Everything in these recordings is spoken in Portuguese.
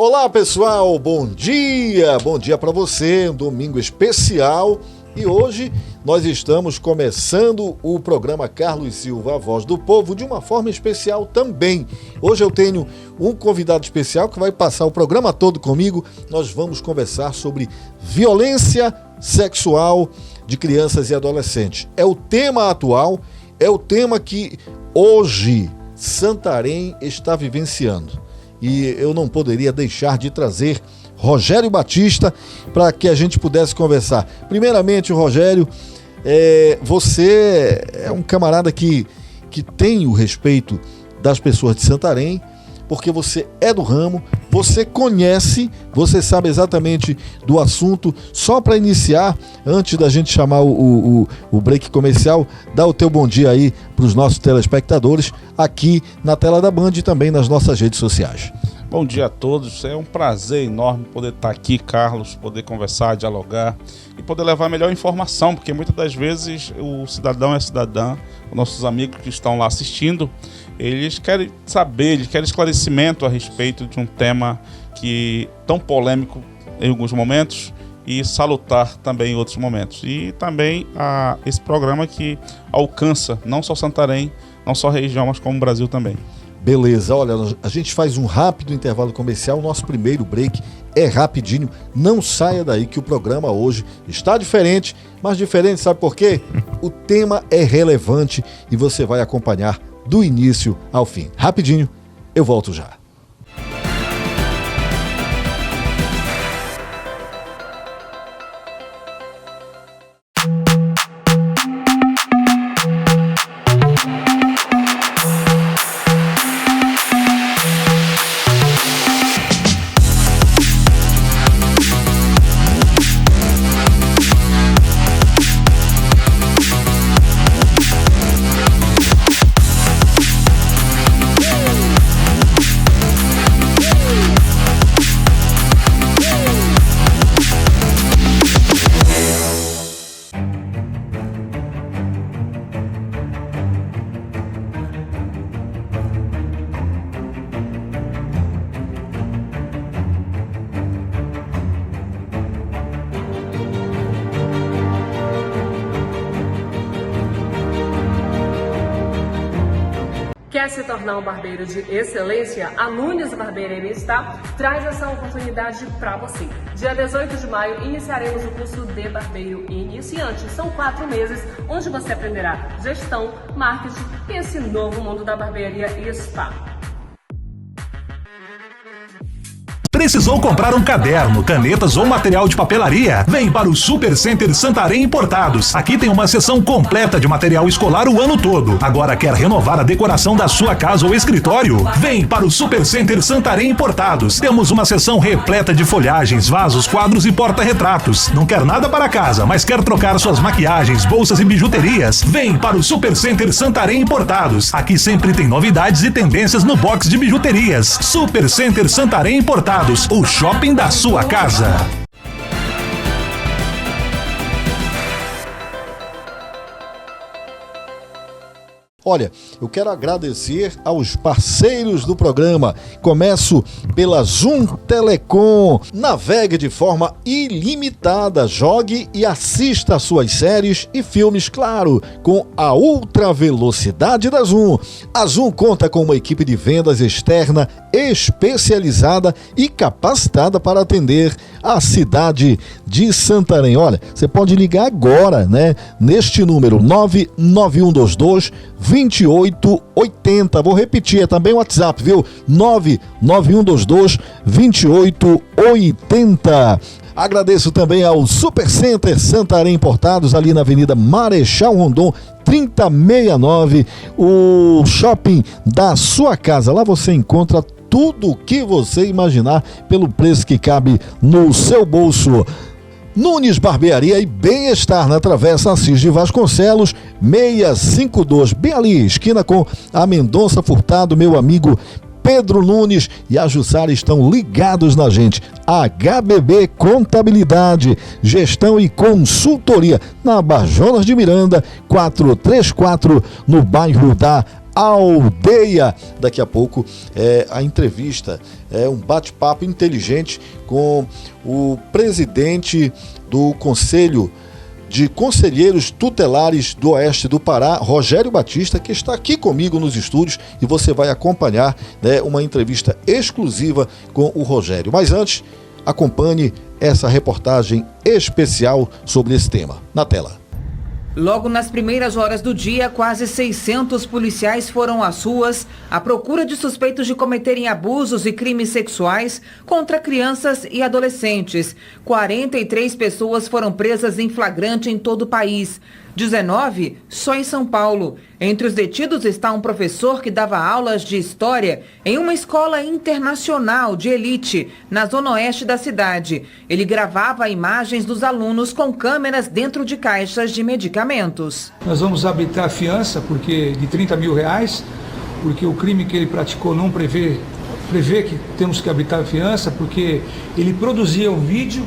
Olá pessoal, bom dia para você, um domingo especial e hoje nós estamos começando o programa Carlos Silva, a voz do povo, de uma forma especial também. Hoje eu tenho um convidado especial que vai passar o programa todo comigo. Nós vamos conversar sobre violência sexual de crianças e adolescentes. É o tema atual, é o tema que hoje Santarém está vivenciando. E eu não poderia deixar de trazer Rogério Batista para que a gente pudesse conversar. Primeiramente, Rogério, você é um camarada que tem o respeito das pessoas de Santarém, porque você é do ramo, você conhece, você sabe exatamente do assunto. Só para iniciar, antes da gente chamar o break comercial, dá o teu bom dia aí para os nossos telespectadores aqui na tela da Band e também nas nossas redes sociais. Bom dia a todos, é um prazer enorme poder estar aqui, Carlos, poder conversar, dialogar e poder levar a melhor informação, porque muitas das vezes o cidadão é cidadã, os nossos amigos que estão lá assistindo, eles querem saber, eles querem esclarecimento a respeito de um tema que tão polêmico em alguns momentos e salutar também em outros momentos. E também esse programa que alcança não só Santarém, não só a região, mas como o Brasil também. Beleza, olha, a gente faz um rápido intervalo comercial, nosso primeiro break é rapidinho, não saia daí que o programa hoje está diferente, mas diferente sabe por quê? O tema é relevante e você vai acompanhar do início ao fim. Rapidinho, eu volto já. Quer se tornar um barbeiro de excelência? A Nunes Barbearia está traz essa oportunidade para você. Dia 18 de maio iniciaremos o curso de barbeiro iniciante. São 4 meses onde você aprenderá gestão, marketing e esse novo mundo da barbearia e spa. Precisou comprar um caderno, canetas ou material de papelaria? Vem para o Super Center Santarém Importados. Aqui tem uma seção completa de material escolar o ano todo. Agora quer renovar a decoração da sua casa ou escritório? Vem para o Super Center Santarém Importados. Temos uma seção repleta de folhagens, vasos, quadros e porta-retratos. Não quer nada para casa, mas quer trocar suas maquiagens, bolsas e bijuterias? Vem para o Super Center Santarém Importados. Aqui sempre tem novidades e tendências no box de bijuterias. Super Center Santarém Importados. O shopping da sua casa. Olha, eu quero agradecer aos parceiros do programa. Começo pela Zoom Telecom. Navegue de forma ilimitada, jogue e assista às suas séries e filmes, claro, com a ultra velocidade da Zoom. A Zoom conta com uma equipe de vendas externa especializada e capacitada para atender a cidade de Santarém. Olha, você pode ligar agora, né? Neste número 99122-2880. Vou repetir, é também o WhatsApp, viu? 99122-2880. Agradeço também ao Super Center Santarém Importados, ali na Avenida Marechal Rondon, 3069, o shopping da sua casa. Lá você encontra tudo o que você imaginar pelo preço que cabe no seu bolso. Nunes Barbearia e Bem-Estar, na Travessa Assis de Vasconcelos, 652, bem ali, esquina com a Mendonça Furtado. Meu amigo Pedro Nunes e a Jussara estão ligados na gente. HBB Contabilidade, Gestão e Consultoria, na Bajonas de Miranda, 434, no bairro da Aldeia. Daqui a pouco a entrevista, um bate-papo inteligente com o presidente do Conselho de Conselheiros Tutelares do Oeste do Pará, Rogério Batista, que está aqui comigo nos estúdios, e você vai acompanhar, né, uma entrevista exclusiva com o Rogério. Mas antes, acompanhe essa reportagem especial sobre esse tema. Na tela. Logo nas primeiras horas do dia, quase 600 policiais foram às ruas à procura de suspeitos de cometerem abusos e crimes sexuais contra crianças e adolescentes. 43 pessoas foram presas em flagrante em todo o país. 19 só em São Paulo. Entre os detidos está um professor que dava aulas de história em uma escola internacional de elite na zona oeste da cidade. Ele gravava imagens dos alunos com câmeras dentro de caixas de medicamentos. Nós vamos habilitar a fiança de R$30 mil, porque o crime que ele praticou não prevê que temos que habilitar a fiança, porque ele produzia o vídeo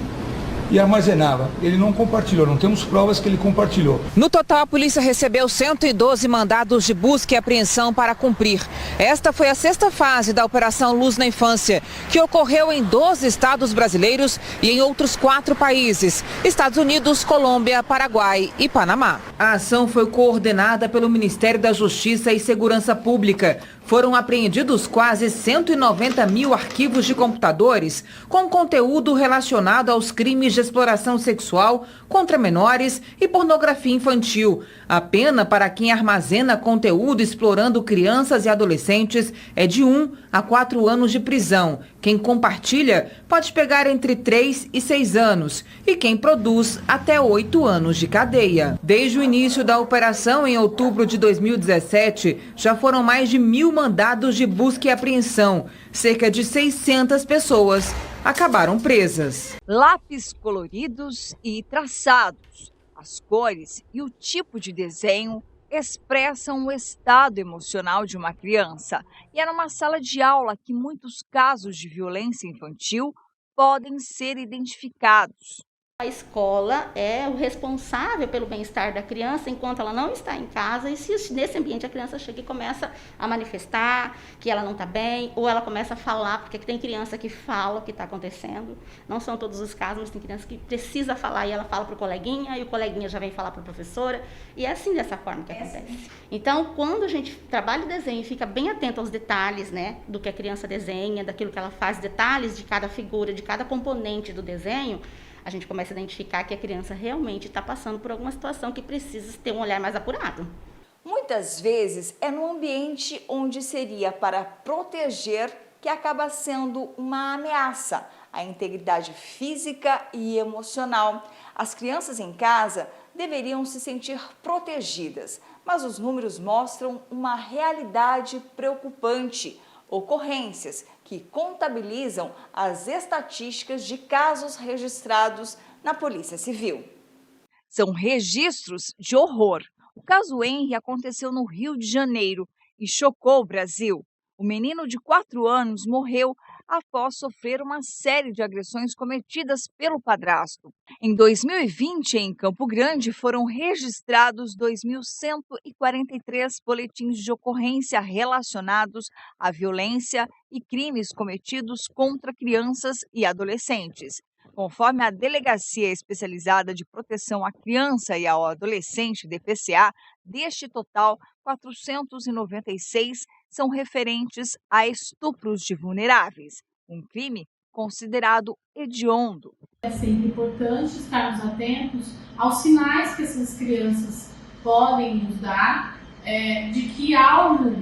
e armazenava. Ele não compartilhou, não temos provas que ele compartilhou. No total, a polícia recebeu 112 mandados de busca e apreensão para cumprir. Esta foi a 6ª fase da Operação Luz na Infância, que ocorreu em 12 estados brasileiros e em outros 4 países: Estados Unidos, Colômbia, Paraguai e Panamá. A ação foi coordenada pelo Ministério da Justiça e Segurança Pública. Foram apreendidos quase 190 mil arquivos de computadores com conteúdo relacionado aos crimes de exploração sexual contra menores e pornografia infantil. A pena para quem armazena conteúdo explorando crianças e adolescentes é de 1 a 4 anos de prisão. Quem compartilha pode pegar entre 3 e 6 anos e quem produz até 8 anos de cadeia. Desde o início da operação, em outubro de 2017, já foram mais de 1.000 mandados de busca e apreensão. Cerca de 600 pessoas acabaram presas. Lápis coloridos e traçados, as cores e o tipo de desenho expressam o estado emocional de uma criança. E é numa sala de aula que muitos casos de violência infantil podem ser identificados. A escola é o responsável pelo bem-estar da criança enquanto ela não está em casa, e se nesse ambiente a criança chega e começa a manifestar que ela não está bem, ou ela começa a falar, porque tem criança que fala o que está acontecendo. Não são todos os casos, mas tem criança que precisa falar e ela fala para o coleguinha, e o coleguinha já vem falar para a professora, e é assim, dessa forma que acontece. Então, quando a gente trabalha o desenho e fica bem atento aos detalhes, né, do que a criança desenha, daquilo que ela faz, detalhes de cada figura, de cada componente do desenho, a gente começa a identificar que a criança realmente está passando por alguma situação que precisa ter um olhar mais apurado. Muitas vezes é no ambiente onde seria para proteger que acaba sendo uma ameaça à integridade física e emocional. As crianças em casa deveriam se sentir protegidas, mas os números mostram uma realidade preocupante. Ocorrências que contabilizam as estatísticas de casos registrados na Polícia Civil. São registros de horror. O caso Henry aconteceu no Rio de Janeiro e chocou o Brasil. O menino de 4 anos morreu após sofrer uma série de agressões cometidas pelo padrasto. Em 2020, em Campo Grande, foram registrados 2.143 boletins de ocorrência relacionados à violência e crimes cometidos contra crianças e adolescentes. Conforme a Delegacia Especializada de Proteção à Criança e ao Adolescente, DPCA, deste total, 496 são referentes a estupros de vulneráveis, um crime considerado hediondo. É sempre importante estarmos atentos aos sinais que essas crianças podem nos dar de que algo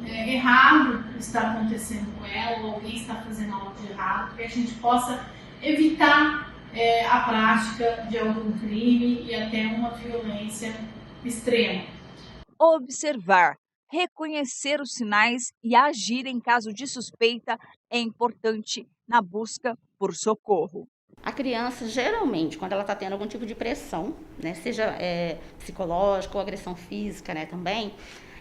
errado está acontecendo com ela, ou alguém está fazendo algo de errado, para que a gente possa evitar a prática de algum crime e até uma violência extrema. Observar, reconhecer os sinais e agir em caso de suspeita é importante na busca por socorro. A criança, geralmente, quando ela está tendo algum tipo de pressão, né, seja psicológica ou agressão física, né, também,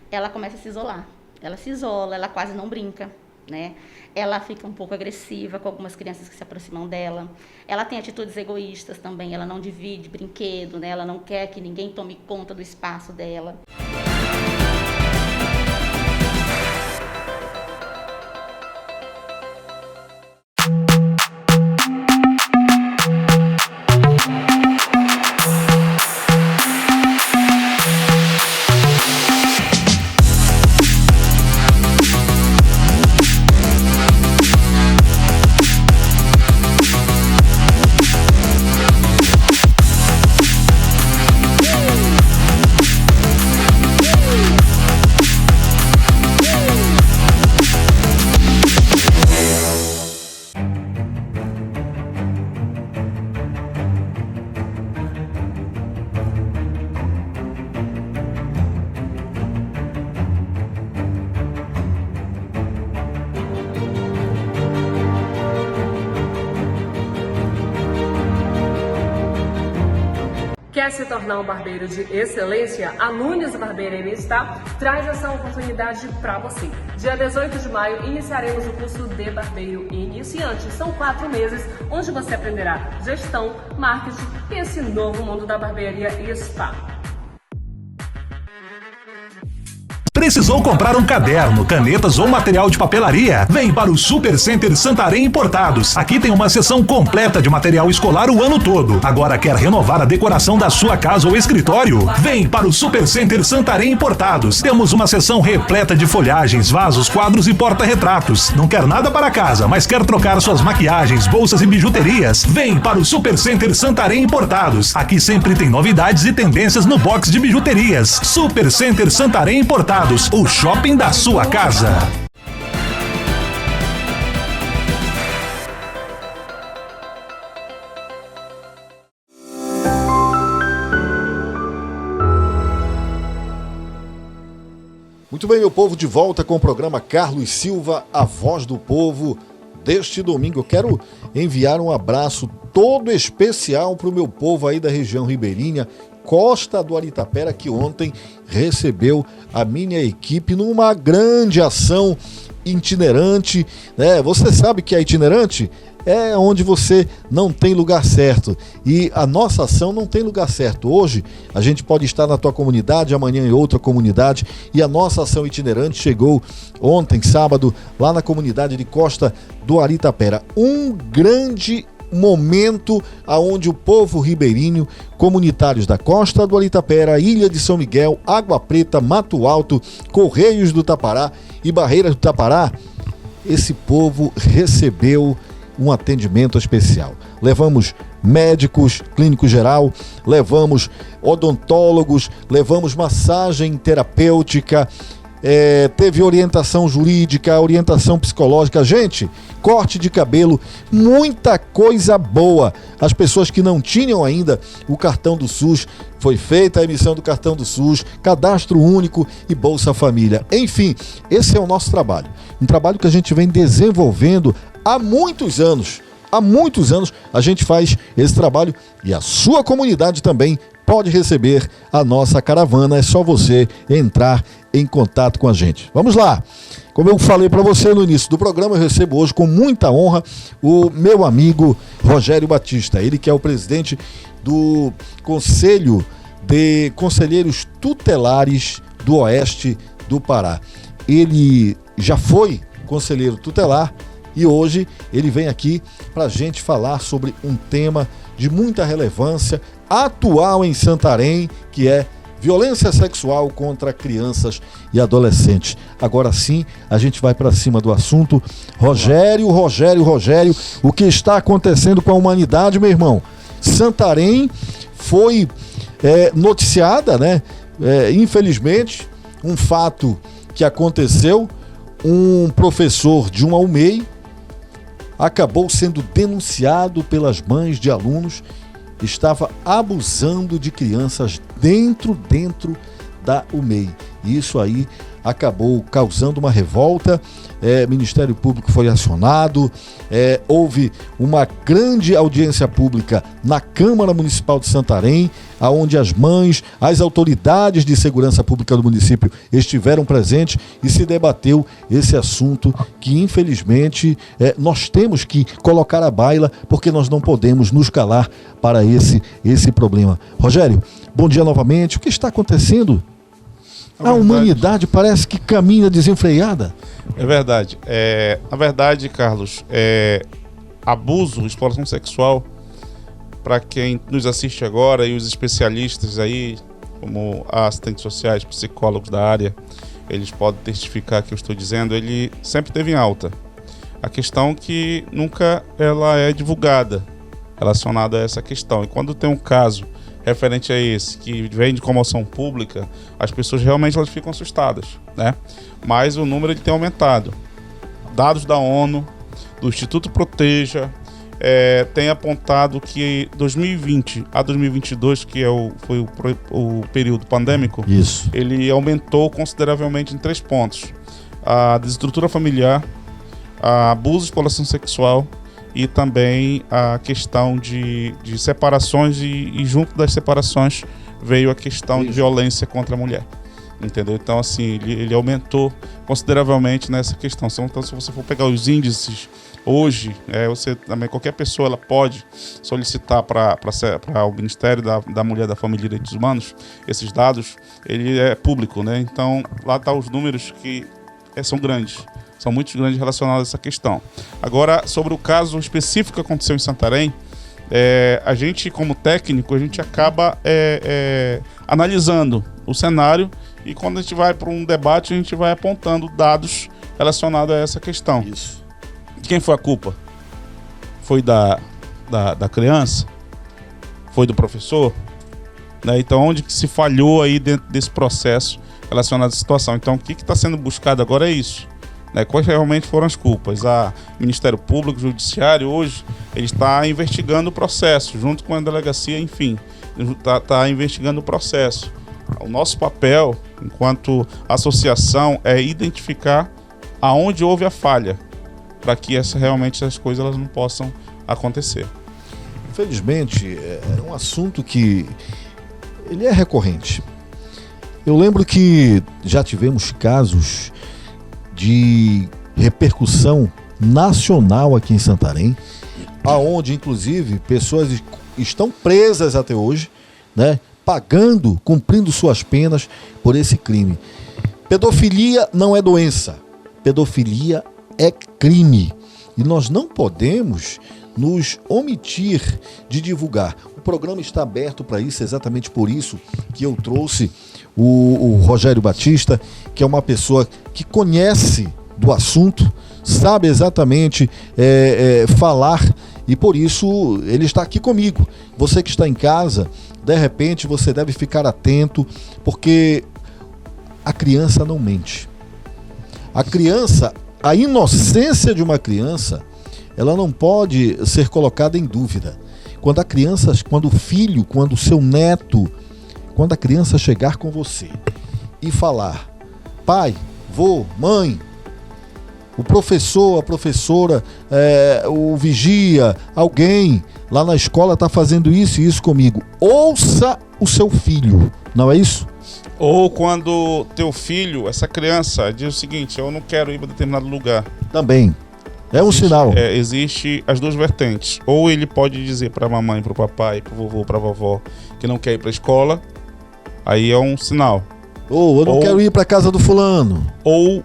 ela começa a se isolar. Ela se isola, ela quase não brinca, né? Ela fica um pouco agressiva com algumas crianças que se aproximam dela. Ela tem atitudes egoístas também, ela não divide brinquedo, né? Ela não quer que ninguém tome conta do espaço dela. Quer se tornar um barbeiro de excelência? A Nunes Barbearia está traz essa oportunidade para você. Dia 18 de maio iniciaremos o curso de barbeiro iniciante. São 4 meses onde você aprenderá gestão, marketing e esse novo mundo da barbearia e spa. Precisou comprar um caderno, canetas ou material de papelaria? Vem para o Super Center Santarém Importados. Aqui tem uma seção completa de material escolar o ano todo. Agora quer renovar a decoração da sua casa ou escritório? Vem para o Super Center Santarém Importados. Temos uma seção repleta de folhagens, vasos, quadros e porta-retratos. Não quer nada para casa, mas quer trocar suas maquiagens, bolsas e bijuterias? Vem para o Super Center Santarém Importados. Aqui sempre tem novidades e tendências no box de bijuterias. Super Center Santarém Importados. O shopping da sua casa. Muito bem, meu povo, de volta com o programa Carlos Silva, a voz do povo deste domingo. Eu quero enviar um abraço todo especial para o meu povo aí da região ribeirinha, Costa do Aritapera, que ontem recebeu a minha equipe numa grande ação itinerante, né? Você sabe que a itinerante é onde você não tem lugar certo, e a nossa ação não tem lugar certo. Hoje a gente pode estar na tua comunidade, amanhã em outra comunidade, e a nossa ação itinerante chegou ontem, sábado, lá na comunidade de Costa do Aritapera. Um grande momento aonde o povo ribeirinho, comunitários da Costa do Aritapera, Ilha de São Miguel, Água Preta, Mato Alto, Correios do Tapará e Barreiras do Tapará, esse povo recebeu um atendimento especial. Levamos médicos, clínico geral, levamos odontólogos, levamos massagem terapêutica, teve orientação jurídica, orientação psicológica, gente, corte de cabelo, muita coisa boa. As pessoas que não tinham ainda o cartão do SUS, foi feita a emissão do cartão do SUS, cadastro único e Bolsa Família. Enfim, esse é o nosso trabalho. Um trabalho que a gente vem desenvolvendo há muitos anos. Há muitos anos a gente faz esse trabalho e a sua comunidade também pode receber a nossa caravana. É só você entrar em contato com a gente. Vamos lá! Como eu falei para você no início do programa, eu recebo hoje com muita honra o meu amigo Rogério Batista, ele que é o presidente do Conselho de Conselheiros Tutelares do Oeste do Pará. Ele já foi conselheiro tutelar e hoje ele vem aqui para a gente falar sobre um tema de muita relevância, atual em Santarém, que é violência sexual contra crianças e adolescentes. Agora sim, a gente vai para cima do assunto. Rogério, o que está acontecendo com a humanidade, meu irmão? Santarém foi noticiada, né? Infelizmente, um fato que aconteceu, um professor de uma UMEI acabou sendo denunciado pelas mães de alunos, estava abusando de crianças dentro da UMEI. E isso aí acabou causando uma revolta, Ministério Público foi acionado, houve uma grande audiência pública na Câmara Municipal de Santarém, onde as mães, as autoridades de segurança pública do município estiveram presentes e se debateu esse assunto que, infelizmente, nós temos que colocar à baila, porque nós não podemos nos calar para esse problema. Rogério, bom dia novamente. O que está acontecendo? A humanidade parece que caminha desenfreada. É verdade. Na verdade, Carlos, abuso, exploração sexual, para quem nos assiste agora e os especialistas aí, como assistentes sociais, psicólogos da área, eles podem testificar que eu estou dizendo, ele sempre teve em alta. A questão que nunca ela é divulgada relacionada a essa questão. E quando tem um caso referente a esse, que vem de comoção pública, as pessoas realmente elas ficam assustadas, né? Mas o número ele tem aumentado. Dados da ONU, do Instituto Proteja, tem apontado que 2020 a 2022, que foi o período pandêmico, isso, ele aumentou consideravelmente em 3 pontos. A desestrutura familiar, a abuso e exploração sexual e também a questão de separações e junto das separações veio a questão de violência contra a mulher. Entendeu? Então, assim, ele aumentou consideravelmente nessa questão. Então, se você for pegar os índices hoje, você também, qualquer pessoa ela pode solicitar para o Ministério da Mulher, da Família e Direitos Humanos, esses dados, ele é público, né? Então, lá estão os números que são grandes, são muito grandes relacionados a essa questão. Agora, sobre o caso específico que aconteceu em Santarém, a gente, como técnico, a gente acaba analisando o cenário e quando a gente vai para um debate, a gente vai apontando dados relacionados a essa questão. Isso. Quem foi a culpa? Foi da criança? Foi do professor? Né? Então, onde que se falhou aí dentro desse processo relacionado à situação? Então, o que está sendo buscado agora é isso. Né? Quais realmente foram as culpas? O Ministério Público, o Judiciário, hoje, ele está investigando o processo, junto com a delegacia, enfim, está investigando o processo. O nosso papel, enquanto associação, é identificar aonde houve a falha, para que realmente as coisas elas não possam acontecer. Infelizmente, é um assunto que ele é recorrente. Eu lembro que já tivemos casos de repercussão nacional aqui em Santarém, aonde inclusive pessoas estão presas até hoje, né, pagando, cumprindo suas penas por esse crime. Pedofilia não é doença, pedofilia é crime e nós não podemos nos omitir de divulgar. O programa está aberto para isso, exatamente por isso que eu trouxe o Rogério Batista, que é uma pessoa que conhece do assunto, sabe exatamente falar e por isso ele está aqui comigo. Você que está em casa, de repente você deve ficar atento, porque a criança não mente. A inocência de uma criança, ela não pode ser colocada em dúvida. Quando o filho, quando o seu neto, quando a criança chegar com você e falar: pai, vô, mãe, o professor, a professora, o vigia, alguém lá na escola está fazendo isso e isso comigo. Ouça o seu filho, não é isso? Ou quando teu filho, essa criança, diz o seguinte: eu não quero ir para determinado lugar. Também. É um sinal. Existe as duas vertentes. Ou ele pode dizer para a mamãe, para o papai, para o vovô, para a vovó que não quer ir para a escola. Aí é um sinal. Ou eu não quero ir para a casa do fulano. Ou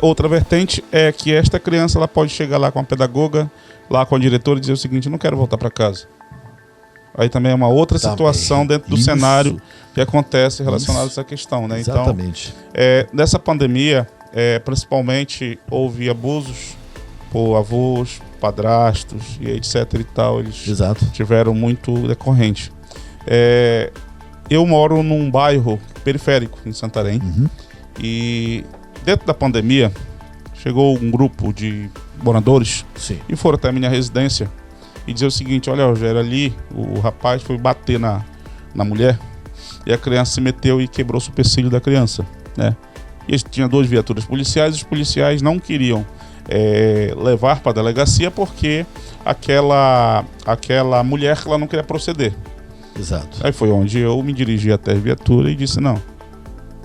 outra vertente é que esta criança ela pode chegar lá com a pedagoga, lá com a diretora e dizer o seguinte: eu não quero voltar para casa. Aí também é uma outra situação dentro do cenário que acontece relacionado a essa questão, né? Exatamente. Então, nessa pandemia, principalmente houve abusos por avós, padrastos e etc e tal. Eles tiveram muito decorrente. Eu moro num bairro periférico em Santarém e dentro da pandemia chegou um grupo de moradores e foram até a minha residência e dizer o seguinte: olha, Rogério, ali o rapaz foi bater na mulher e a criança se meteu e quebrou o supercílio da criança, né? E tinha 2 viaturas policiais, os policiais não queriam levar para a delegacia porque aquela mulher ela não queria proceder. Exato. Aí foi onde eu me dirigi até a viatura e disse: não,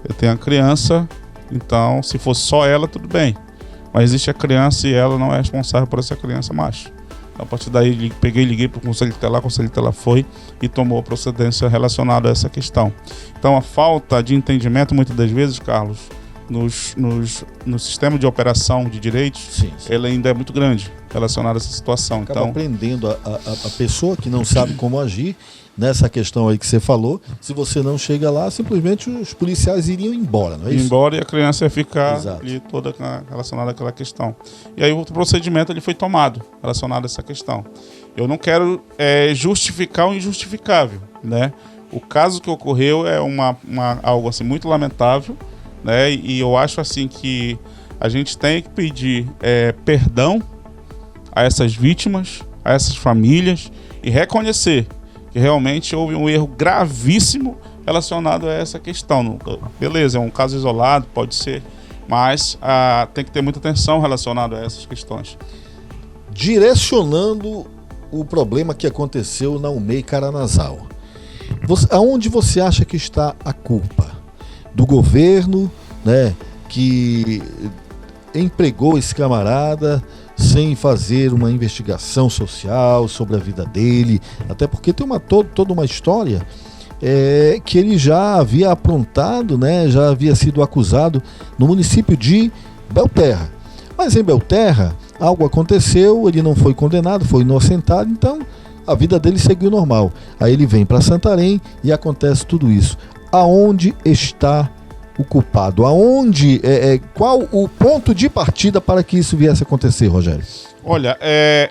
eu tenho a criança, então se fosse só ela, tudo bem. Mas existe a criança e ela não é responsável por essa criança macho. A partir daí liguei para o Conselho Tutelar, o Conselho Tutelar foi e tomou a procedência relacionada a essa questão. Então a falta de entendimento muitas das vezes, Carlos, no sistema de operação de direitos, ela ainda é muito grande relacionada a essa situação. Acaba então aprendendo a pessoa que não sabe como agir nessa questão aí que você falou. Se você não chega lá, simplesmente os policiais iriam embora, não é isso? Embora e a criança ia ficar ali toda relacionada àquela questão. E aí o procedimento ele foi tomado relacionado a essa questão. Eu não quero justificar o injustificável, né? O caso que ocorreu é algo assim muito lamentável, né? E eu acho assim que a gente tem que pedir perdão a essas vítimas, a essas famílias e reconhecer que realmente houve um erro gravíssimo relacionado a essa questão. Beleza, é um caso isolado, pode ser, mas tem que ter muita atenção relacionada a essas questões. direcionando o problema que aconteceu na UMEI Caranazal. Aonde você acha que está a culpa? Do governo, né, que empregou esse camarada sem fazer uma investigação social sobre a vida dele, até porque tem toda uma história que ele já havia aprontado, né, já havia sido acusado no município de Belterra. Mas em Belterra algo aconteceu, ele não foi condenado, foi inocentado, então a vida dele seguiu normal. Aí ele vem para Santarém e acontece tudo isso. Aonde está o culpado? Qual o ponto de partida para que isso viesse a acontecer, Rogério? Olha,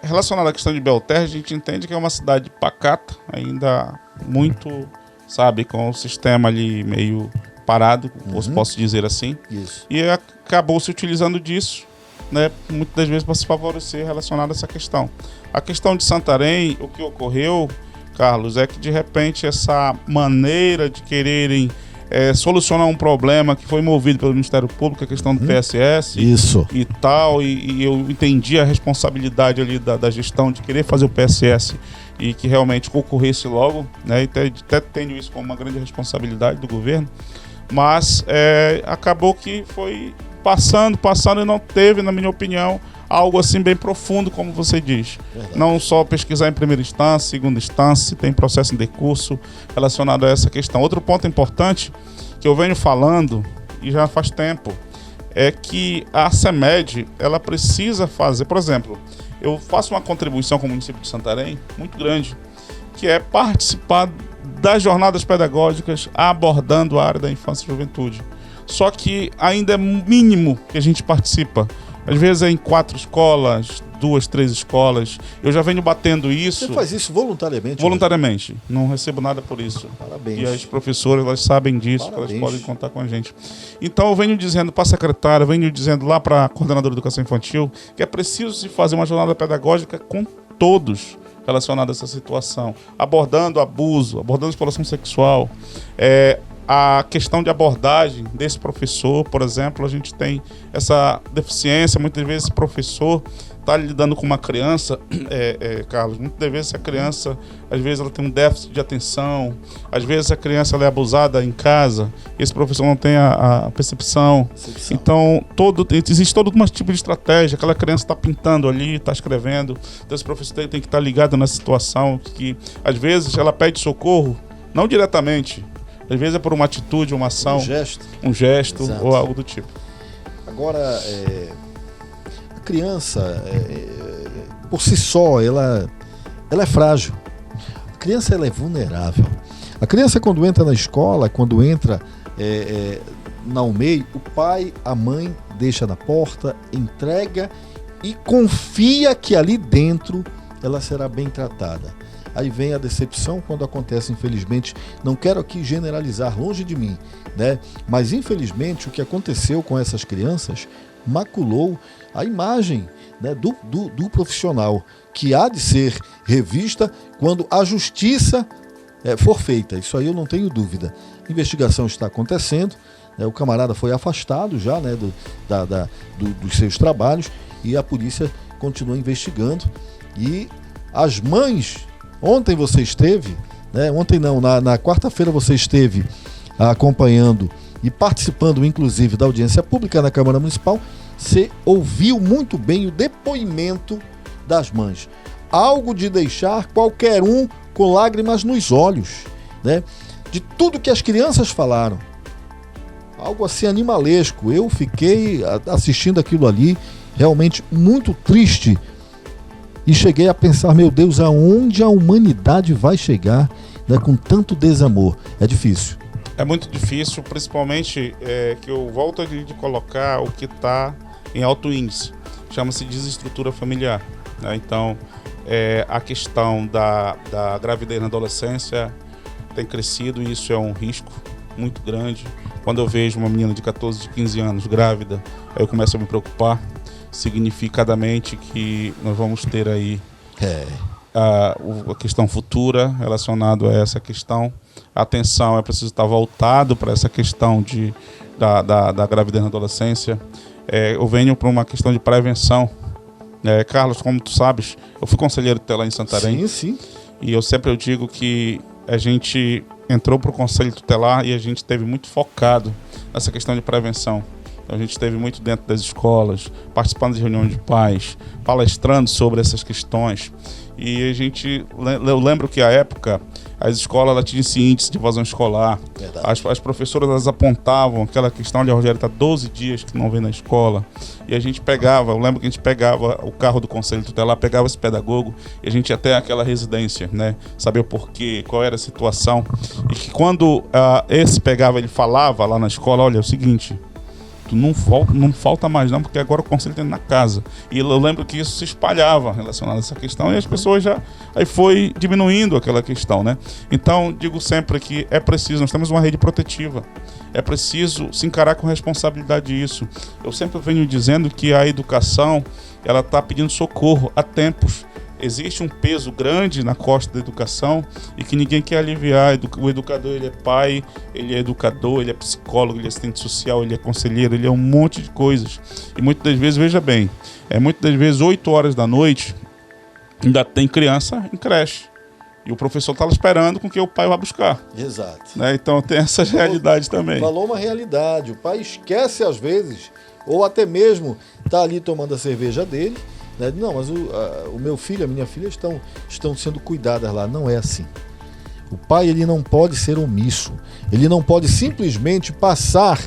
relacionado à questão de Belterra, a gente entende que é uma cidade pacata, ainda muito, com o sistema ali meio parado, posso dizer assim. Isso. E acabou se utilizando disso, né, muitas das vezes para se favorecer relacionado a essa questão. A questão de Santarém, o que ocorreu, Carlos, é que de repente essa maneira de quererem solucionar um problema que foi movido pelo Ministério Público, a questão do PSS Isso. e tal, e eu entendi a responsabilidade ali da gestão de querer fazer o PSS e que realmente ocorresse logo, né, e até tenho isso como uma grande responsabilidade do governo, mas acabou que foi passando e não teve, na minha opinião, algo assim bem profundo, como você diz. Verdade. Não só pesquisar em primeira instância, segunda instância, se tem processo em decurso relacionado a essa questão. Outro ponto importante que eu venho falando, e já faz tempo, é que a CEMED, ela precisa fazer, por exemplo, eu faço uma contribuição com o município de Santarém, muito grande, que é participar das jornadas pedagógicas abordando a área da infância e juventude. Só que ainda é mínimo que a gente participa. Às vezes é em 4 escolas, 2, 3 escolas. Eu já venho batendo isso. Você faz isso voluntariamente? Voluntariamente. Né? Não recebo nada por isso. Parabéns. E as professoras, elas sabem disso, que elas podem contar com a gente. Então eu venho dizendo para a secretária, venho dizendo lá para a coordenadora de educação infantil, que é preciso se fazer uma jornada pedagógica com todos relacionada a essa situação. Abordando abuso, abordando exploração sexual, a questão de abordagem desse professor, por exemplo, a gente tem essa deficiência, muitas vezes esse professor está lidando com uma criança, Carlos, muitas vezes a criança, às vezes ela tem um déficit de atenção, às vezes a criança ela é abusada em casa, esse professor não tem a percepção. Então existe todo um tipo de estratégia, aquela criança está pintando ali, está escrevendo, então esse professor tem que estar ligado nessa situação, que às vezes ela pede socorro, não diretamente, às vezes é por uma atitude, uma ação, um gesto ou algo do tipo. Agora, a criança, por si só, ela é frágil. A criança ela é vulnerável. A criança, quando entra na escola, quando entra na UMEI, o pai, a mãe deixa na porta, entrega e confia que ali dentro ela será bem tratada. Aí vem a decepção quando acontece, infelizmente, não quero aqui generalizar, longe de mim, né? Mas infelizmente o que aconteceu com essas crianças maculou a imagem, né, do profissional, que há de ser revista quando a justiça for feita. Isso aí eu não tenho dúvida. A investigação está acontecendo, né, o camarada foi afastado já, né, dos seus trabalhos, e a polícia continua investigando. E as mães... Ontem você esteve, né? Ontem não, na quarta-feira você esteve acompanhando e participando, inclusive, da audiência pública na Câmara Municipal. Você ouviu muito bem o depoimento das mães. Algo de deixar qualquer um com lágrimas nos olhos, né? De tudo que as crianças falaram. Algo assim animalesco. Eu fiquei assistindo aquilo ali, realmente muito triste. E cheguei a pensar, meu Deus, aonde a humanidade vai chegar, né, com tanto desamor? É difícil. É muito difícil, principalmente que eu volto a colocar o que está em alto índice. Chama-se desestrutura familiar. Né? Então, a questão da gravidez na adolescência tem crescido e isso é um risco muito grande. Quando eu vejo uma menina de 14, de 15 anos grávida, aí eu começo a me preocupar. Significadamente que nós vamos ter aí a questão futura relacionada a essa questão. A atenção é preciso estar voltado para essa questão da gravidez na adolescência. Eu venho para uma questão de prevenção, Carlos, como tu sabes, eu fui conselheiro tutelar em Santarém. Sim, sim. E eu sempre digo que a gente entrou para o Conselho Tutelar e a gente esteve muito focado nessa questão de prevenção. Então, a gente esteve muito dentro das escolas, participando de reuniões de pais, palestrando sobre essas questões. E eu lembro que à época as escolas ela tinham esse índice de evasão escolar. As professoras elas apontavam aquela questão de Rogério está 12 dias que não vem na escola. E a gente pegava, eu lembro que a gente pegava o carro do Conselho Tutelar, pegava esse pedagogo e a gente ia até aquela residência, né? Saber o porquê, qual era a situação. E que quando esse pegava, ele falava lá na escola, olha, é o seguinte, tu não falta mais não, porque agora o conselho tem na casa. E eu lembro que isso se espalhava relacionado a essa questão e as pessoas já... Aí foi diminuindo aquela questão, né? Então, digo sempre que é preciso, nós temos uma rede protetiva. É preciso se encarar com responsabilidade isso. Eu sempre venho dizendo que a educação, ela está pedindo socorro há tempos. Existe um peso grande na costa da educação e que ninguém quer aliviar. O educador, ele é pai, ele é educador, ele é psicólogo, ele é assistente social, ele é conselheiro, ele é um monte de coisas. E muitas das vezes, veja bem, muitas das vezes 8 horas da noite ainda tem criança em creche. E o professor está lá esperando com que o pai vá buscar. Exato. Né? Então tem essa realidade também. Falou uma realidade. O pai esquece às vezes, ou até mesmo está ali tomando a cerveja dele. Não, mas o meu filho, a minha filha estão sendo cuidadas lá. Não é assim. O pai ele não pode ser omisso. Ele não pode simplesmente passar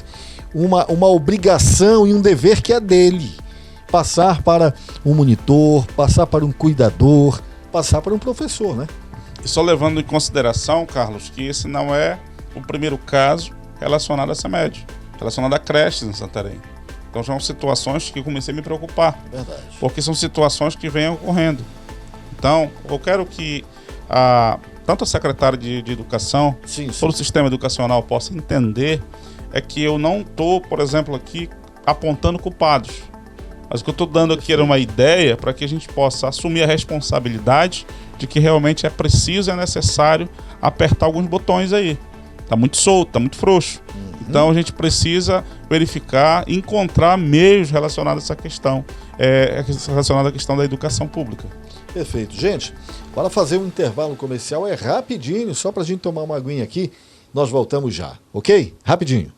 uma obrigação e um dever que é dele. Passar para um monitor, passar para um cuidador, passar para um professor, né? E só levando em consideração, Carlos, que esse não é o primeiro caso relacionado a essa média, relacionado a creches em Santarém. Então são situações que eu comecei a me preocupar. Verdade. Porque são situações que vêm ocorrendo. Então, eu quero que tanto a secretária de Educação, todo o sistema educacional possa entender que eu não estou, por exemplo, aqui apontando culpados. Mas o que eu estou dando aqui era uma ideia para que a gente possa assumir a responsabilidade de que realmente é preciso, é necessário apertar alguns botões aí. Está muito solto, está muito frouxo. Então a gente precisa verificar, encontrar meios relacionados a essa questão, relacionada à questão da educação pública. Perfeito. Gente, para fazer um intervalo comercial é rapidinho, só para a gente tomar uma aguinha aqui, nós voltamos já, ok? Rapidinho.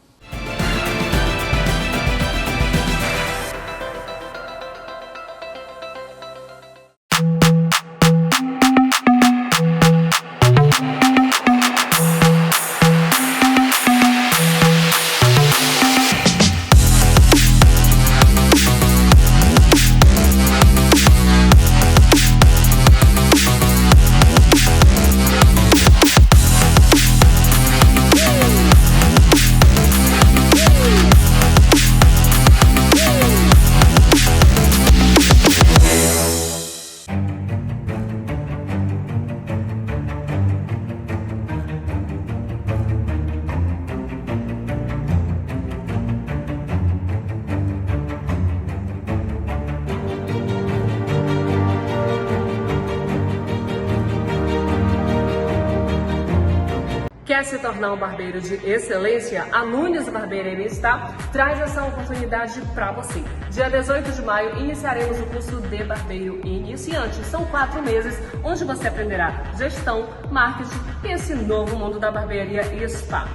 Quer se tornar um barbeiro de excelência? A Nunes Barbearia está traz essa oportunidade para você. Dia 18 de maio iniciaremos o curso de barbeiro iniciante. São 4 meses onde você aprenderá gestão, marketing e esse novo mundo da barbearia e spa.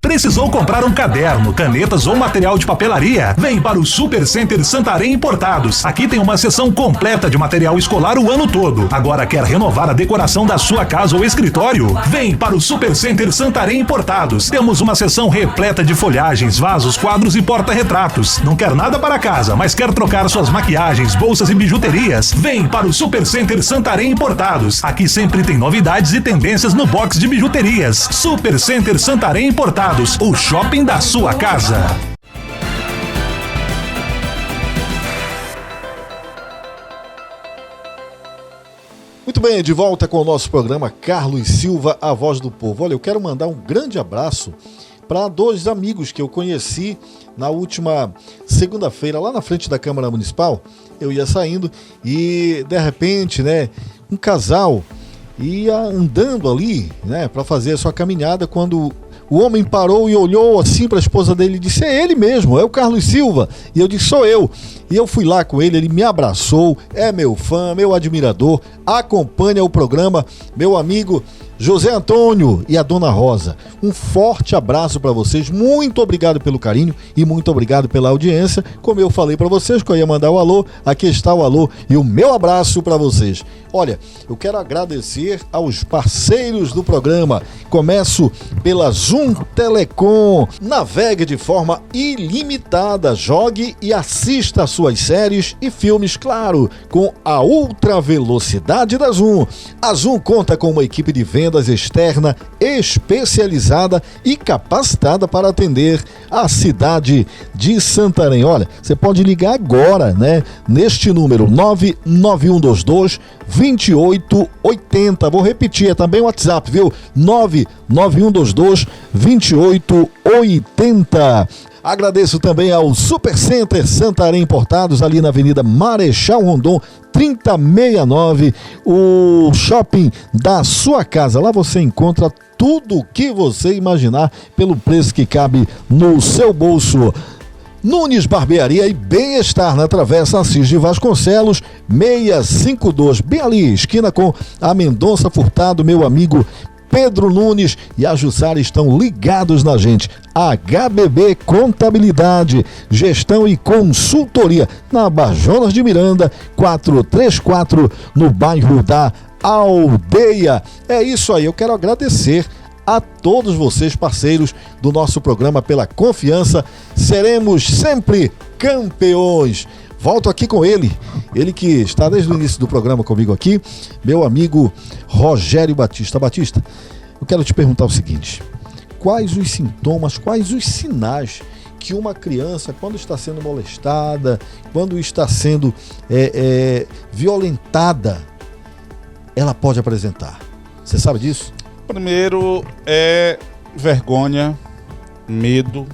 Precisou comprar um caderno, canetas ou material de papelaria? Vem para o Super Center Santarém Importados. Aqui tem uma seção completa de material escolar o ano todo. Agora quer renovar a decoração da sua casa ou escritório? Vem para o Super Center Santarém Importados. Temos uma seção repleta de folhagens, vasos, quadros e porta-retratos. Não quer nada para casa, mas quer trocar suas maquiagens, bolsas e bijuterias? Vem para o Super Center Santarém Importados. Aqui sempre tem novidades e tendências no box de bijuterias. Super Center Santarém Importados. O shopping da sua casa. Muito bem, de volta com o nosso programa Carlos Silva, a voz do povo. Olha, eu quero mandar um grande abraço para 2 amigos que eu conheci na última segunda-feira, lá na frente da Câmara Municipal. Eu ia saindo e, de repente, né, um casal ia andando ali, né, para fazer a sua caminhada, quando O homem parou e olhou assim para a esposa dele e disse: é ele mesmo, é o Carlos Silva. E eu disse: sou eu. E eu fui lá com ele, ele me abraçou, é meu fã, meu admirador, acompanha o programa, meu amigo José Antônio e a Dona Rosa. Um forte abraço para vocês, muito obrigado pelo carinho e muito obrigado pela audiência. Como eu falei para vocês que eu ia mandar o alô, aqui está o alô e o meu abraço para vocês. Olha, eu quero agradecer aos parceiros do programa. Começo pela Zoom Telecom. Navegue de forma ilimitada, jogue e assista suas séries e filmes, claro, com a ultra velocidade da Zoom. A Zoom conta com uma equipe de vendas externa especializada e capacitada para atender a cidade de Santarém. Olha, você pode ligar agora, né? Neste número 99122-2880. Vou repetir, é também o WhatsApp, viu? 99122-2880. Agradeço também ao Super Center Santarém Importados, ali na Avenida Marechal Rondon, 3069, o shopping da sua casa. Lá você encontra tudo o que você imaginar pelo preço que cabe no seu bolso. Nunes Barbearia e Bem-Estar, na Travessa Assis de Vasconcelos, 652, bem ali, esquina com a Mendonça Furtado. Meu amigo Pedro Nunes e a Jussara estão ligados na gente. HBB Contabilidade, Gestão e Consultoria, na Bajonas de Miranda, 434, no bairro da Aldeia. É isso aí, eu quero agradecer a todos vocês, parceiros do nosso programa, pela confiança. Seremos sempre campeões. Volto aqui com ele que está desde o início do programa comigo aqui, meu amigo Rogério Batista. Batista, eu quero te perguntar o seguinte: quais os sintomas, quais os sinais que uma criança, quando está sendo molestada, quando está sendo violentada, ela pode apresentar? Você sabe disso? Primeiro é vergonha, medo,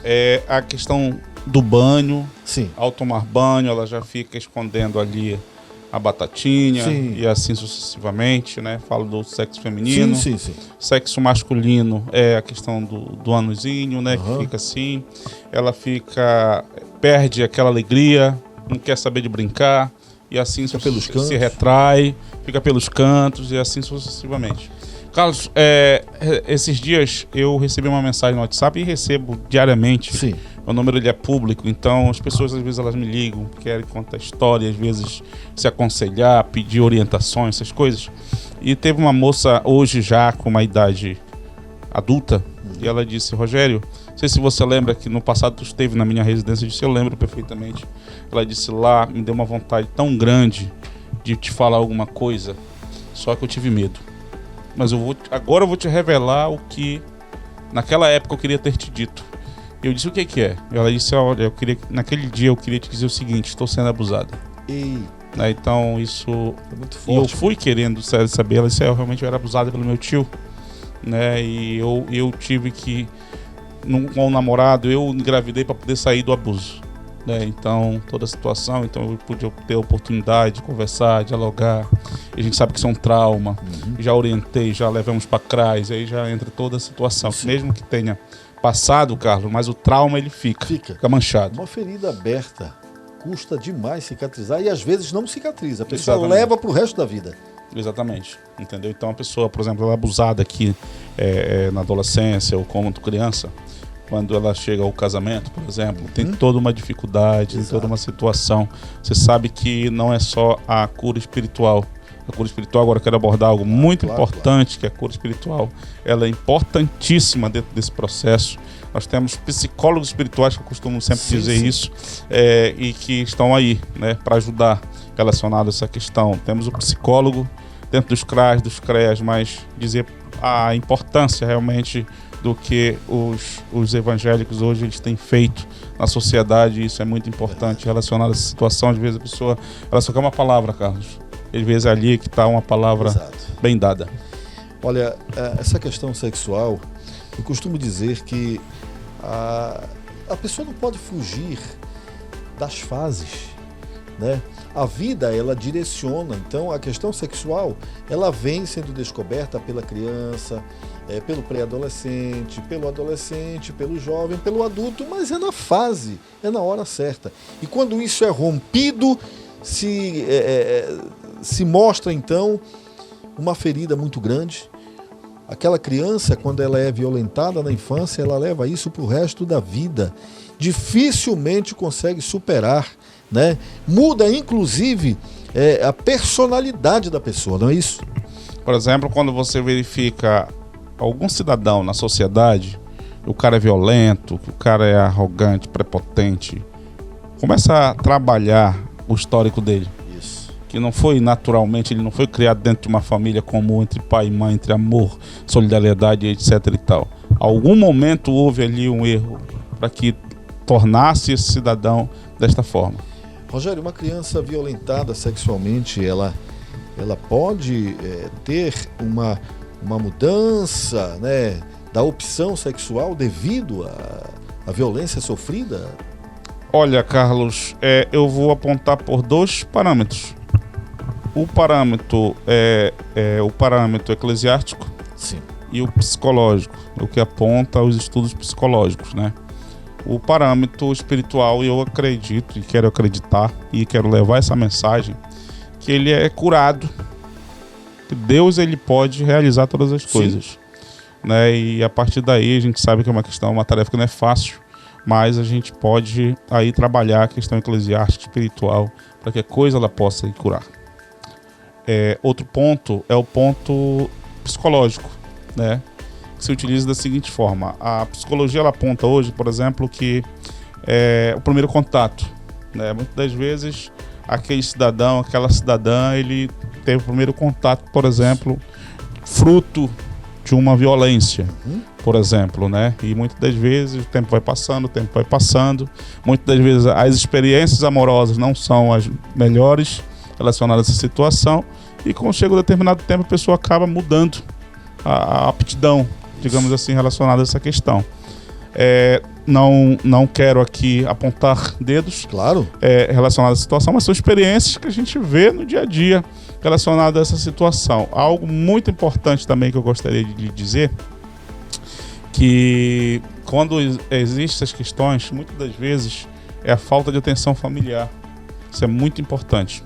é a questão do banho. Sim. Ao tomar banho, ela já fica escondendo ali a batatinha. Sim. E assim sucessivamente, né? Falo do sexo feminino. Sim. Sexo masculino é a questão do anuzinho, né? Que fica assim. Ela perde aquela alegria, não quer saber de brincar. E assim se retrai, fica pelos cantos e assim sucessivamente. Carlos, esses dias eu recebi uma mensagem no WhatsApp e recebo diariamente. Sim. O número ele é público, então as pessoas às vezes elas me ligam, querem contar história, às vezes se aconselhar, pedir orientações, essas coisas. E teve uma moça hoje já com uma idade adulta e ela disse: Rogério, não sei se você lembra que no passado tu esteve na minha residência. Eu disse: eu lembro perfeitamente. Ela disse: lá me deu uma vontade tão grande de te falar alguma coisa, só que eu tive medo. Mas agora eu vou te revelar o que naquela época eu queria ter te dito. Eu disse: o que é? Ela disse: olha, naquele dia eu queria te dizer o seguinte: estou sendo abusada. Então isso é muito forte. Eu fui querendo saber. Ela disse: eu realmente era abusada pelo meu tio, né? E eu tive que, com o namorado, eu engravidei para poder sair do abuso, né? Então toda a situação, então eu pude ter a oportunidade de conversar, dialogar. E a gente sabe que isso é um trauma. Já orientei, já levamos para CRAS, aí já entra toda a situação. Sim. Mesmo que tenha passado, Carlos, mas o trauma ele fica manchado. Uma ferida aberta custa demais cicatrizar e às vezes não cicatriza. A pessoa leva para o resto da vida. Exatamente, entendeu? Então a pessoa, por exemplo, ela é abusada aqui na adolescência ou como criança, quando ela chega ao casamento, por exemplo, tem toda uma dificuldade, tem toda uma situação. Você sabe que não é só a cura espiritual. A cura espiritual, agora eu quero abordar algo muito importante, que é a cura espiritual. Ela é importantíssima dentro desse processo. Nós temos psicólogos espirituais, que eu costumo sempre dizer isso, e que estão aí, né, para ajudar relacionado a essa questão. Temos o psicólogo dentro dos CRAS, dos CREAS, mas dizer a importância realmente do que os evangélicos hoje eles têm feito na sociedade. Isso é muito importante relacionado a essa situação. Às vezes a pessoa ela só quer uma palavra, Carlos. Às vezes é ali que está uma palavra bem dada. Olha, essa questão sexual, eu costumo dizer que a pessoa não pode fugir das fases, né? A vida, ela direciona. Então, a questão sexual, ela vem sendo descoberta pela criança, pelo pré-adolescente, pelo adolescente, pelo jovem, pelo adulto, mas é na fase, é na hora certa. E quando isso é rompido, se mostra, então, uma ferida muito grande. Aquela criança, quando ela é violentada na infância, ela leva isso para o resto da vida. Dificilmente consegue superar, né? Muda, inclusive, a personalidade da pessoa, não é isso? Por exemplo, quando você verifica algum cidadão na sociedade, o cara é violento, o cara é arrogante, prepotente, começa a trabalhar o histórico dele. Isso. Que não foi naturalmente, ele não foi criado dentro de uma família comum, entre pai e mãe, entre amor, solidariedade, etc. e tal. Algum momento houve ali um erro para que tornasse esse cidadão desta forma. Rogério, uma criança violentada sexualmente, ela pode ter uma mudança, né, da opção sexual devido à violência sofrida? Olha, Carlos, eu vou apontar por 2 parâmetros. O parâmetro o parâmetro eclesiástico. Sim. E o psicológico, o que aponta os estudos psicológicos, né? O parâmetro espiritual, eu acredito e quero acreditar e quero levar essa mensagem, que ele é curado, que Deus ele pode realizar todas as coisas, né? E a partir daí a gente sabe que é uma tarefa que não é fácil, mas a gente pode aí trabalhar a questão eclesiástica, espiritual, para que a coisa ela possa ir curar. Outro ponto é o ponto psicológico, né? Que se utiliza da seguinte forma: a psicologia ela aponta hoje, por exemplo, que o primeiro contato, né? Muitas das vezes aquele cidadão, aquela cidadã, ele teve o primeiro contato, por exemplo, fruto de uma violência, por exemplo, né? E muitas das vezes o tempo vai passando, muitas das vezes as experiências amorosas não são as melhores relacionadas a essa situação, e quando chega um determinado tempo a pessoa acaba mudando a aptidão, digamos assim, relacionada a essa questão. Não quero aqui apontar dedos, claro, relacionadas à situação, mas são experiências que a gente vê no dia a dia relacionadas a essa situação. Algo muito importante também que eu gostaria de dizer, que quando existem essas questões, muitas das vezes é a falta de atenção familiar. Isso é muito importante.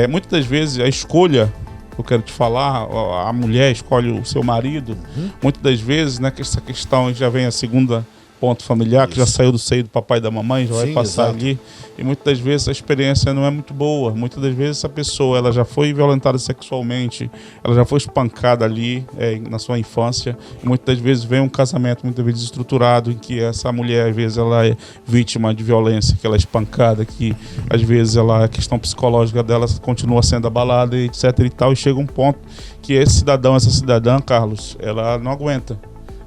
Muitas das vezes a escolha, eu quero te falar, a mulher escolhe o seu marido, muitas das vezes, né, que essa questão já vem a segunda ponto familiar, que já saiu do seio do papai e da mamãe, já vai passar ali, e muitas das vezes a experiência não é muito boa. Muitas das vezes essa pessoa ela já foi violentada sexualmente, ela já foi espancada ali na sua infância, e muitas das vezes vem um casamento muitas vezes estruturado em que essa mulher às vezes ela é vítima de violência, que ela é espancada, que às vezes a questão psicológica dela continua sendo abalada, etc e tal, e chega um ponto que esse cidadão, essa cidadã, Carlos, ela não aguenta,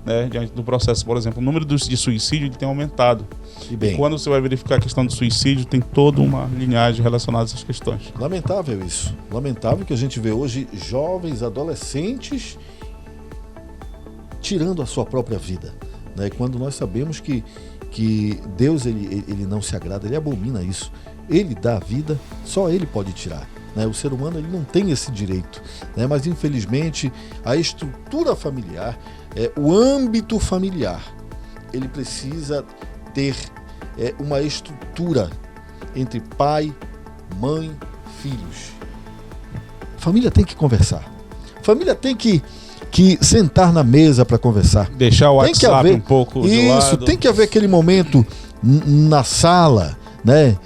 né, diante do processo. Por exemplo, o número de suicídio ele tem aumentado. E quando você vai verificar a questão do suicídio, tem toda uma linhagem relacionada a essas questões. Lamentável isso. Lamentável que a gente vê hoje jovens, adolescentes tirando a sua própria vida, né? Quando nós sabemos que Deus ele não se agrada, ele abomina isso. Ele dá a vida, só ele pode tirar, né? O ser humano ele não tem esse direito, né? Mas infelizmente a estrutura familiar, o âmbito familiar, ele precisa ter uma estrutura entre pai, mãe, filhos. Família tem que conversar. Família tem que sentar na mesa para conversar. Deixar o WhatsApp um pouco de lado. Isso, tem que haver aquele momento na sala, né?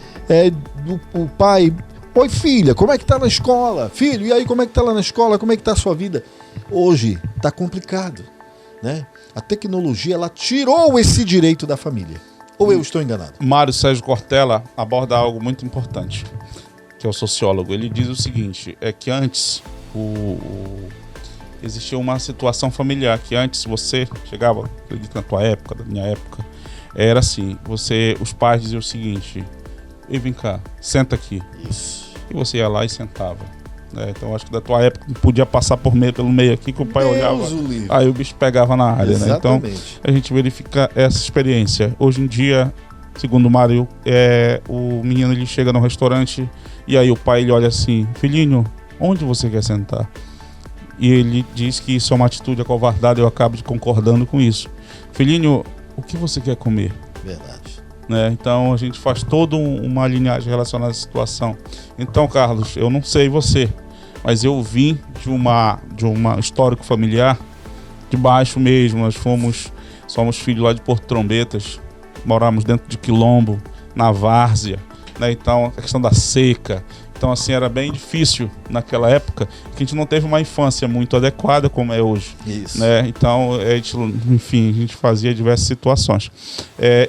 O pai, oi filha, como é que tá na escola? Filho, e aí como é que tá lá na escola? Como é que tá a sua vida? Hoje tá complicado, né? A tecnologia, ela tirou esse direito da família. Ou eu estou enganado? Mário Sérgio Cortella aborda algo muito importante, que é o sociólogo. Ele diz o seguinte, que antes existia uma situação familiar, que antes você chegava, acredito na tua época, da minha época, era assim, os pais diziam o seguinte: e vem cá, senta aqui. Isso. E você ia lá e sentava. Então acho que da tua época podia passar pelo meio aqui, que o pai olhava, aí o bicho pegava na área, né? Então a gente verifica essa experiência. Hoje em dia Segundo o Mário, o menino ele chega no restaurante e aí o pai ele olha assim: filhinho, onde você quer sentar? E ele diz que isso é uma atitude acovardada. Eu acabo concordando com isso. Filhinho, o que você quer comer? Verdade. Né? Então a gente faz toda uma linhagem relacionada à situação. Então, Carlos, eu não sei você, mas eu vim de uma histórico familiar de baixo mesmo. Nós somos filhos lá de Porto Trombetas, moramos dentro de Quilombo, na várzea, né? Então a questão da seca. Então, assim, era bem difícil naquela época, que a gente não teve uma infância muito adequada como é hoje. Isso. Né? Então, a gente fazia diversas situações.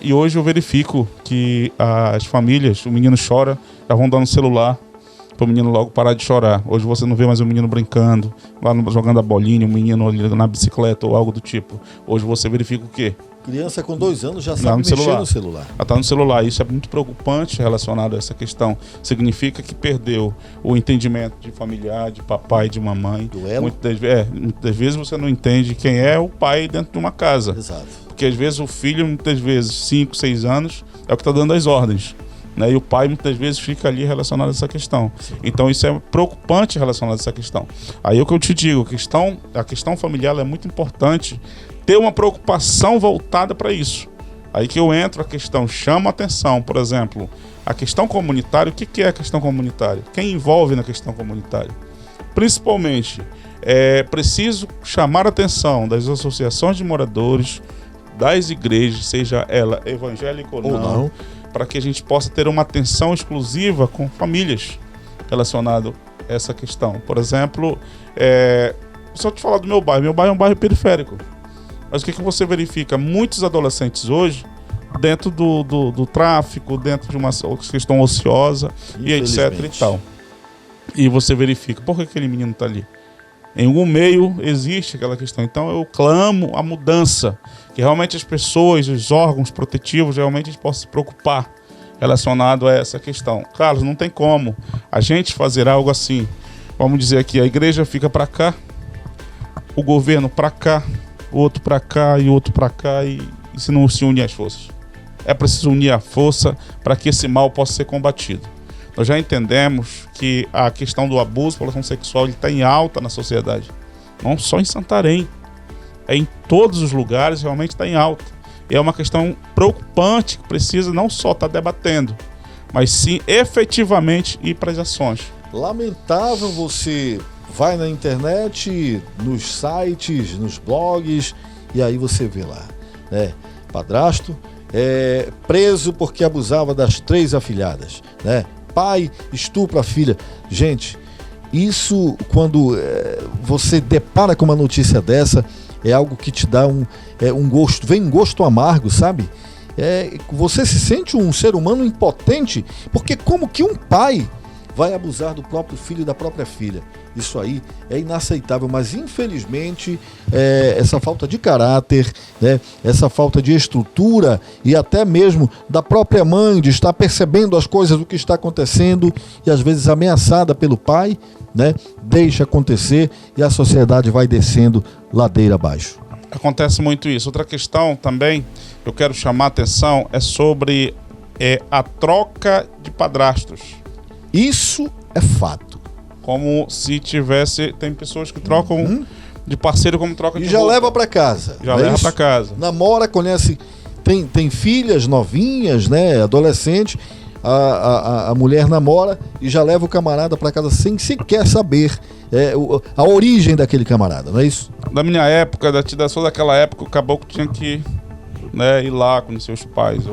E hoje eu verifico que as famílias, o menino chora, já vão dando celular para o menino logo parar de chorar. Hoje você não vê mais o menino brincando, lá jogando a bolinha, o menino ali na bicicleta ou algo do tipo. Hoje você verifica o quê? Criança com 2 anos já sabe mexer no celular. Já está no celular. Isso é muito preocupante relacionado a essa questão. Significa que perdeu o entendimento de familiar, de papai, de mamãe. Duelo. Muitas vezes você não entende quem é o pai dentro de uma casa. Exato. Porque às vezes o filho, muitas vezes, 5, 6 anos, é o que está dando as ordens. Né? E o pai muitas vezes fica ali relacionado a essa questão. Sim. Então isso é preocupante relacionado a essa questão. Aí é o que eu te digo, a questão familiar é muito importante ter uma preocupação voltada para isso. Aí que eu entro a questão, chama a atenção, por exemplo, a questão comunitária. O que é a questão comunitária? Quem envolve na questão comunitária? Principalmente, é preciso chamar a atenção das associações de moradores, das igrejas, seja ela evangélica ou não, para que a gente possa ter uma atenção exclusiva com famílias relacionado a essa questão. Por exemplo, só te falar do meu bairro é um bairro periférico. Mas o que você verifica? Muitos adolescentes hoje, dentro do tráfico, dentro de uma questão ociosa, e etc e tal. E você verifica, por que aquele menino está ali? Em algum meio existe aquela questão. Então eu clamo a mudança, que realmente as pessoas, os órgãos protetivos, realmente possam se preocupar relacionado a essa questão. Carlos, não tem como a gente fazer algo assim. Vamos dizer aqui, a igreja fica para cá, o governo para cá, o outro para cá e o outro para cá, e se não se unir as forças. É preciso unir a força para que esse mal possa ser combatido. Nós já entendemos que a questão do abuso, exploração sexual, está em alta na sociedade. Não só em Santarém. Em todos os lugares realmente está em alta. E é uma questão preocupante que precisa não só estar debatendo, mas sim efetivamente ir para as ações. Lamentável, você vai na internet, nos sites, nos blogs, e aí você vê lá, né? Padrasto preso porque abusava das 3 afilhadas, né? Pai estupra a filha. Gente, isso, quando você depara com uma notícia dessa, é algo que te dá um gosto, vem um gosto amargo, sabe? Você se sente um ser humano impotente, porque como que um pai vai abusar do próprio filho e da própria filha? Isso aí é inaceitável, mas infelizmente essa falta de caráter, né, essa falta de estrutura e até mesmo da própria mãe de estar percebendo as coisas, o que está acontecendo e às vezes ameaçada pelo pai, né, deixa acontecer e a sociedade vai descendo ladeira abaixo. Acontece muito isso. Outra questão também eu quero chamar a atenção é sobre a troca de padrastos. Isso é fato. Como se tivesse... Tem pessoas que trocam de parceiro como troca de roupa. E já leva para casa. Já leva para casa. Namora, conhece... Tem filhas novinhas, né? Adolescente. A mulher namora e já leva o camarada para casa sem sequer saber a origem daquele camarada, não é isso? Da minha época, daquela época, o caboclo tinha que, né, ir lá com seus pais.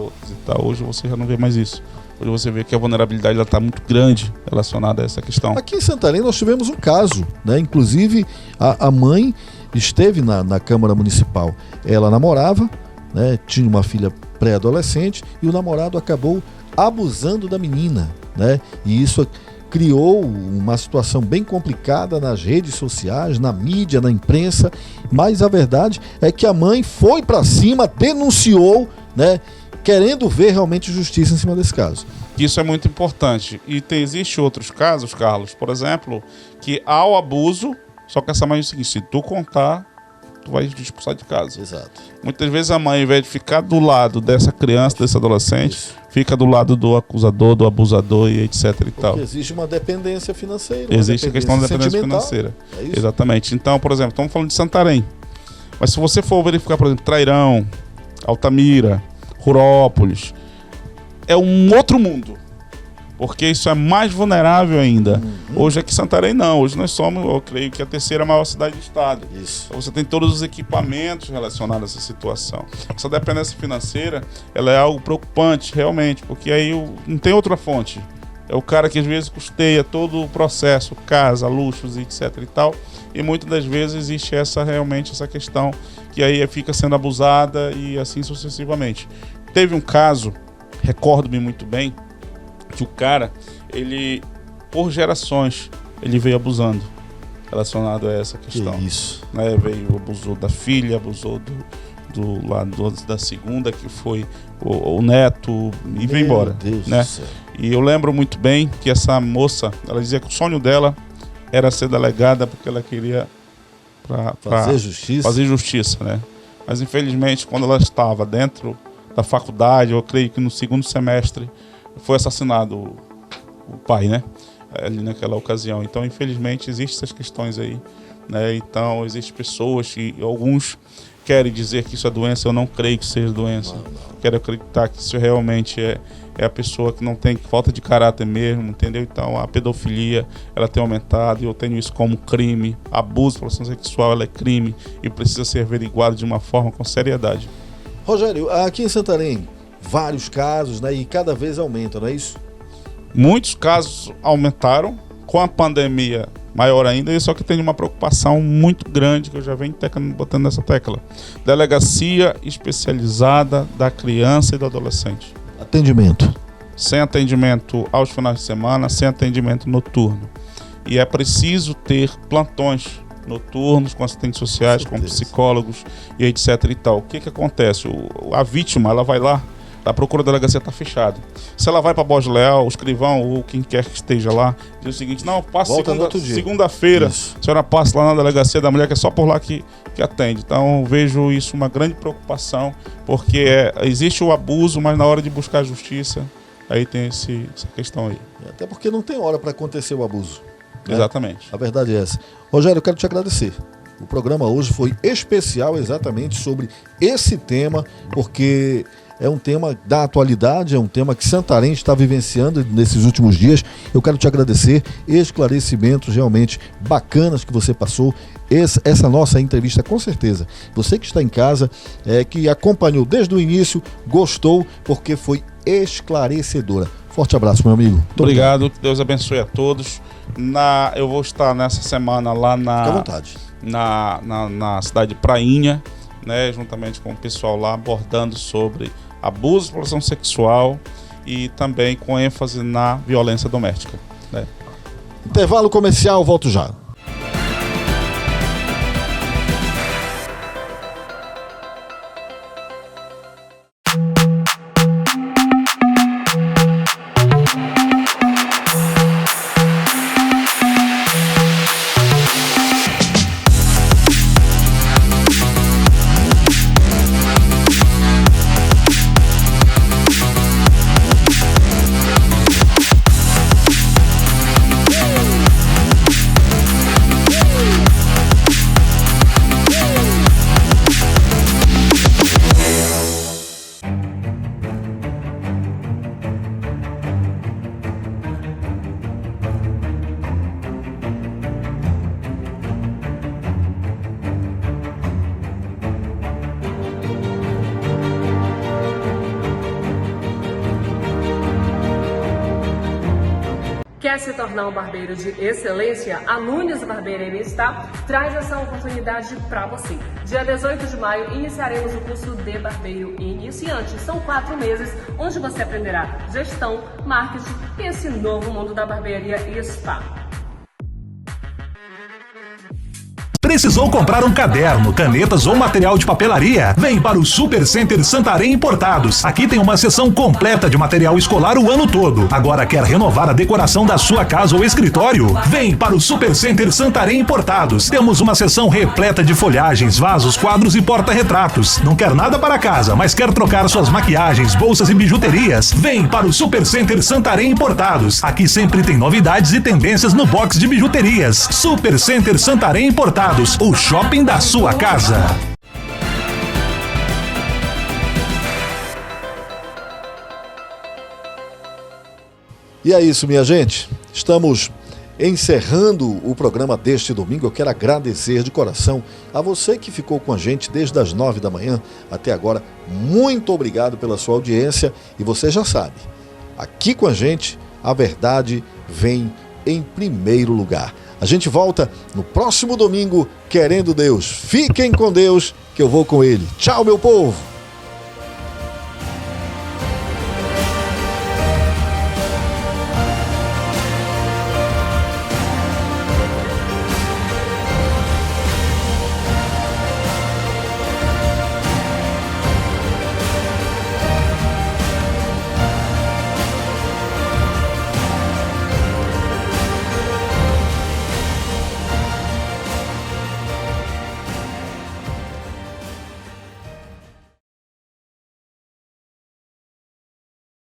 Hoje você já não vê mais isso. Hoje você vê que a vulnerabilidade está muito grande relacionada a essa questão. Aqui em Santarém nós tivemos um caso, né? Inclusive a mãe esteve na Câmara Municipal. Ela namorava, né? Tinha uma filha pré-adolescente e o namorado acabou abusando da menina, né? E isso criou uma situação bem complicada nas redes sociais, na mídia, na imprensa, mas a verdade é que a mãe foi para cima, denunciou, né? Querendo ver realmente justiça em cima desse caso. Isso é muito importante. E existe outros casos, Carlos, por exemplo, que há o abuso, só que essa mãe diz o seguinte: se tu contar, tu vai expulsar de casa. Exato. Muitas vezes a mãe, ao invés de ficar do lado dessa criança, desse adolescente, fica do lado do acusador, do abusador e etc e tal. Porque existe uma dependência financeira. Existe a questão da dependência financeira. É isso? Exatamente. Então, por exemplo, estamos falando de Santarém. Mas se você for verificar, por exemplo, Trairão, Altamira, Rurópolis, é um outro mundo. Porque isso é mais vulnerável ainda. Hoje aqui em Santarém não. Hoje nós somos, eu creio que a terceira maior cidade do estado. Isso. Então você tem todos os equipamentos relacionados a essa situação. Essa dependência financeira, ela é algo preocupante, realmente. Porque aí não tem outra fonte. É o cara que às vezes custeia todo o processo, casa, luxos, etc e tal. E muitas das vezes existe realmente essa questão que aí fica sendo abusada e assim sucessivamente. Teve um caso, recordo-me muito bem, que o cara, ele, por gerações, ele veio abusando relacionado a essa questão. Que isso. Né? Abusou da filha, abusou do lado da segunda, que foi o neto, e veio embora. Deus né? do céu. E eu lembro muito bem que essa moça, ela dizia que o sonho dela era ser delegada porque ela queria fazer justiça. Fazer justiça, né? Mas infelizmente, quando ela estava dentro da faculdade, eu creio que no segundo semestre, foi assassinado o pai, né? Ali naquela ocasião. Então, infelizmente, existem essas questões aí, né? Então, existem pessoas que alguns querem dizer que isso é doença. Eu não creio que seja doença. Não. Quero acreditar que isso realmente é a pessoa que não tem falta de caráter mesmo, entendeu? Então, a pedofilia, ela tem aumentado e eu tenho isso como crime. Abuso por relação sexual, ela é crime e precisa ser averiguado de uma forma com seriedade. Rogério, aqui em Santarém, vários casos, né? E cada vez aumenta, não é isso? Muitos casos aumentaram, com a pandemia maior ainda, e só que tem uma preocupação muito grande que eu já venho botando nessa tecla. Delegacia especializada da criança e do adolescente. Atendimento. Sem atendimento aos finais de semana, sem atendimento noturno. E é preciso ter plantões noturnos com assistentes sociais, com psicólogos e etc e tal. O que acontece? A vítima, ela vai lá, a procura da delegacia está fechada. Se ela vai para Borges Leal, o escrivão ou quem quer que esteja lá, diz o seguinte: não, passa segunda-feira, a senhora passa lá na delegacia da mulher, que é só por lá que atende. Então, eu vejo isso uma grande preocupação, porque existe o abuso, mas na hora de buscar a justiça, aí tem essa questão aí. Até porque não tem hora para acontecer o abuso. Né? Exatamente. A verdade é essa. Rogério, eu quero te agradecer. O programa hoje foi especial exatamente sobre esse tema, porque é um tema da atualidade, é um tema que Santarém está vivenciando nesses últimos dias. Eu quero te agradecer, esclarecimentos realmente bacanas que você passou. Essa nossa entrevista, com certeza, você que está em casa, que acompanhou desde o início, gostou, porque foi esclarecedora. Forte abraço, meu amigo. Muito obrigado, que Deus abençoe a todos. Eu vou estar nessa semana lá Fique à vontade. na cidade de Prainha, né, juntamente com o pessoal lá, abordando sobre abuso e exploração sexual e também com ênfase na violência doméstica. Né? Intervalo comercial, volto já. Quer se tornar um barbeiro de excelência? A Nunes Barbearia está traz essa oportunidade para você. Dia 18 de maio iniciaremos o curso de barbeiro iniciante. São 4 meses onde você aprenderá gestão, marketing e esse novo mundo da barbearia e spa. Precisou comprar um caderno, canetas ou material de papelaria? Vem para o Super Center Santarém Importados. Aqui tem uma seção completa de material escolar o ano todo. Agora quer renovar a decoração da sua casa ou escritório? Vem para o Super Center Santarém Importados. Temos uma seção repleta de folhagens, vasos, quadros e porta-retratos. Não quer nada para casa, mas quer trocar suas maquiagens, bolsas e bijuterias? Vem para o Super Center Santarém Importados. Aqui sempre tem novidades e tendências no box de bijuterias. Super Center Santarém Importados, o shopping da sua casa. E é isso, minha gente. Estamos encerrando o programa deste domingo. Eu quero agradecer de coração a você que ficou com a gente desde as 9 da manhã até agora. Muito obrigado pela sua audiência. E você já sabe, aqui com a gente, a verdade vem em primeiro lugar. A gente volta no próximo domingo, querendo Deus. Fiquem com Deus, que eu vou com Ele. Tchau, meu povo!